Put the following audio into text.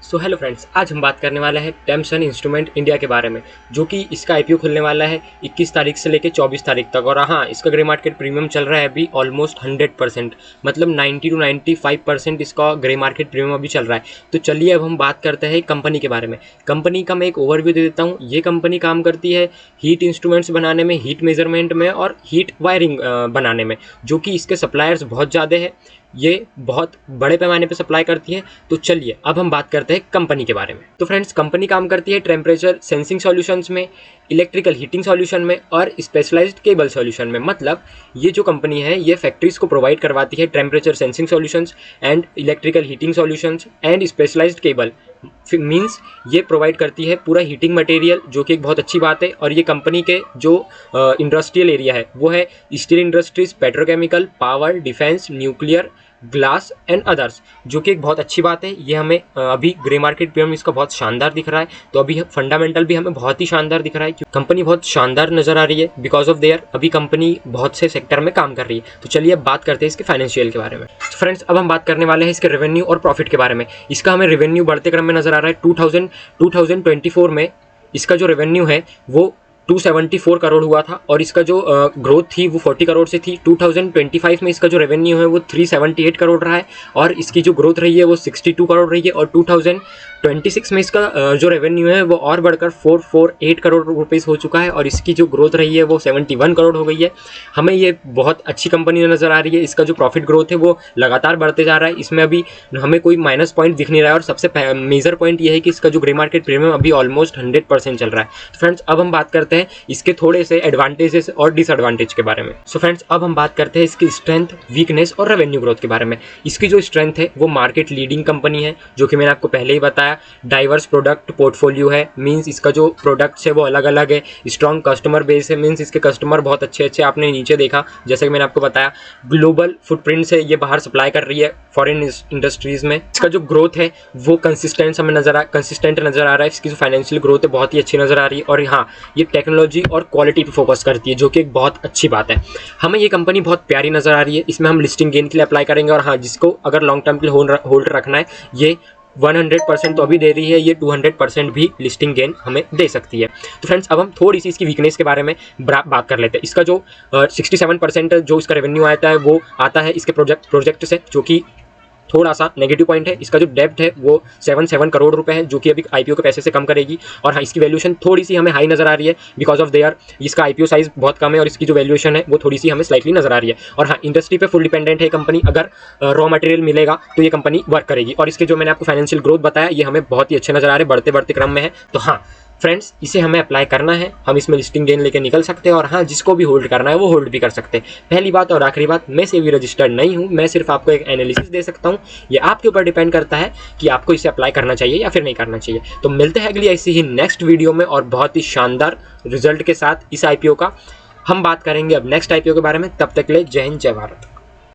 So hello friends, आज हम बात करने वाला है टेम्सन इंस्ट्रूमेंट इंडिया के बारे में, जो कि इसका आईपीओ खुलने वाला है 21 तारीख से लेकर 24 तारीख तक। और हाँ, इसका ग्रे मार्केट प्रीमियम चल रहा है अभी ऑलमोस्ट 100%, मतलब 90 to 95% इसका ग्रे मार्केट प्रीमियम अभी चल रहा है। तो चलिए अब हम बात करते हैं कंपनी के बारे में। कंपनी का मैं एक ओवरव्यू दे देता हूँ। ये कंपनी काम करती है हीट इंस्ट्रूमेंट्स बनाने में, हीट मेजरमेंट में और हीट वायरिंग बनाने में, जो कि इसके सप्लायर्स बहुत ज़्यादा है। ये बहुत बड़े पैमाने पे सप्लाई करती है। तो चलिए अब हम बात करते हैं कंपनी के बारे में। तो फ्रेंड्स, कंपनी काम करती है टेम्परेचर सेंसिंग सॉल्यूशंस में, इलेक्ट्रिकल हीटिंग सॉल्यूशन में और स्पेशलाइज्ड केबल सॉल्यूशन में। मतलब ये जो कंपनी है ये फैक्ट्रीज को प्रोवाइड करवाती है temperature sensing solutions and electrical heating solutions and specialised cable. Means ये प्रोवाइड करती है पूरा हीटिंग मटेरियल, जो कि एक बहुत अच्छी बात है। और ये कंपनी के जो इंडस्ट्रियल एरिया है वो है steel industries, petrochemical, power, defence, nuclear, glass and others, जो कि एक बहुत अच्छी बात है। ये हमें अभी ग्रे मार्केट प्रीमियम इसका बहुत शानदार दिख रहा है। तो अभी फंडामेंटल भी हमें बहुत ही शानदार दिख रहा है। कंपनी बहुत शानदार नजर आ रही है बिकॉज ऑफ देयर अभी कंपनी बहुत से सेक्टर में काम कर रही है। तो चलिए अब बात करते हैं इसके फाइनेंशियल के बारे में। तो फ्रेंड्स, अब हम बात करने वाले हैं इसके रेवेन्यू और प्रॉफिट के बारे में। इसका हमें रेवेन्यू बढ़ते क्रम में नजर आ रहा है। 2024 में इसका जो रेवेन्यू है वो 274 करोड़ हुआ था और इसका जो ग्रोथ थी वो 40 करोड़ से थी। 2025 में इसका जो रेवेन्यू है वो 378 करोड़ रहा है और इसकी जो ग्रोथ रही है वो 62 करोड़ रही है। और 2026 में इसका जो रेवेन्यू है वो और बढ़कर 448 करोड़ रुपीस हो चुका है और इसकी जो ग्रोथ रही है वो 71 करोड़ हो गई है। हमें ये बहुत अच्छी कंपनी नज़र आ रही है। इसका जो प्रॉफिट ग्रोथ है वो लगातार बढ़ते जा रहा है। इसमें अभी हमें कोई माइनस पॉइंट दिख नहीं रहा है और सबसे मेजर पॉइंट ये है कि इसका जो ग्रे मार्केट प्रीमियम अभी ऑलमोस्ट 100% चल रहा है। तो फ्रेंड्स, अब हम बात करते हैं इसके थोड़े से एडवांटेजेस और डिसएडवांटेज के बारे में। सो फ्रेंड्स, अब हम बात करते हैं इसकी स्ट्रेंथ, वीकनेस और रेवेन्यू ग्रोथ के बारे में। इसकी जो स्ट्रेंथ है वो मार्केट लीडिंग कंपनी है, जो कि मैंने आपको पहले ही बताया। डाइवर्स प्रोडक्ट पोर्टफोलियो है, मींस इसका जो प्रोडक्ट्स है वो अलग अलग है। स्ट्रॉन्ग कस्टमर बेस है, मींस इसके कस्टमर बहुत अच्छे अच्छे, आपने नीचे देखा जैसे कि मैंने आपको बताया। ग्लोबल फुटप्रिंट से ये बाहर सप्लाई कर रही है फॉरेन इंडस्ट्रीज में। इसका जो ग्रोथ है वो कंसिस्टेंट नजर आ रहा है। इसकी जो फाइनेंशियल ग्रोथ है बहुत ही अच्छी नजर आ रही है। और हाँ, ये टेक्नोलॉजी और क्वालिटी पे फोकस करती है, जो कि एक बहुत अच्छी बात है। हमें ये कंपनी बहुत प्यारी नजर आ रही है। इसमें हम लिस्टिंग गेन के लिए अप्लाई करेंगे और हाँ, जिसको अगर लॉन्ग टर्म के लिए होल्ड रखना है, ये 100% तो अभी दे रही है, ये 200% भी लिस्टिंग गेन हमें दे सकती है। तो फ्रेंड्स, अब हम थोड़ी सी इसकी वीकनेस के बारे में बात कर लेते हैं। इसका जो 67% जो इसका रेवेन्यू आता है वो आता है इसके प्रोजेक्ट से, जो कि थोड़ा सा नेगेटिव पॉइंट है। इसका जो डेब्ट है वो 77 करोड़ रुपए है, जो कि अभी आईपीओ के पैसे से कम करेगी। और हाँ, इसकी वैल्यूएशन थोड़ी सी हमें हाई नजर आ रही है बिकॉज ऑफ देयर इसका आईपीओ साइज बहुत कम है और इसकी जो वैल्यूएशन है वो थोड़ी सी हमें स्लाइटली नजर आ रही है। और हाँ, इंडस्ट्री पे फुल डिपेंडेंट है कंपनी। अगर रॉ मटेरियल मिलेगा तो ये कंपनी वर्क करेगी। और इसके जो मैंने आपको फाइनेंशियल ग्रोथ बताया ये हमें बहुत ही अच्छे नजर आ रहे हैं, बढ़ते क्रम में है। तो हाँ फ्रेंड्स, इसे हमें अप्लाई करना है। हम इसमें लिस्टिंग गेन लेके निकल सकते हैं और हाँ, जिसको भी होल्ड करना है वो होल्ड भी कर सकते हैं। पहली बात और आखिरी बात, मैं सेबी रजिस्टर्ड नहीं हूँ, मैं सिर्फ आपको एक एनालिसिस दे सकता हूँ। ये आपके ऊपर डिपेंड करता है कि आपको इसे अप्लाई करना चाहिए या फिर नहीं करना चाहिए। तो मिलते हैं अगली ऐसी ही नेक्स्ट वीडियो में और बहुत ही शानदार रिजल्ट के साथ इस आईपीओ का। हम बात करेंगे अब नेक्स्ट आईपीओ के बारे में। तब तक के लिए जय हिंद, जय भारत।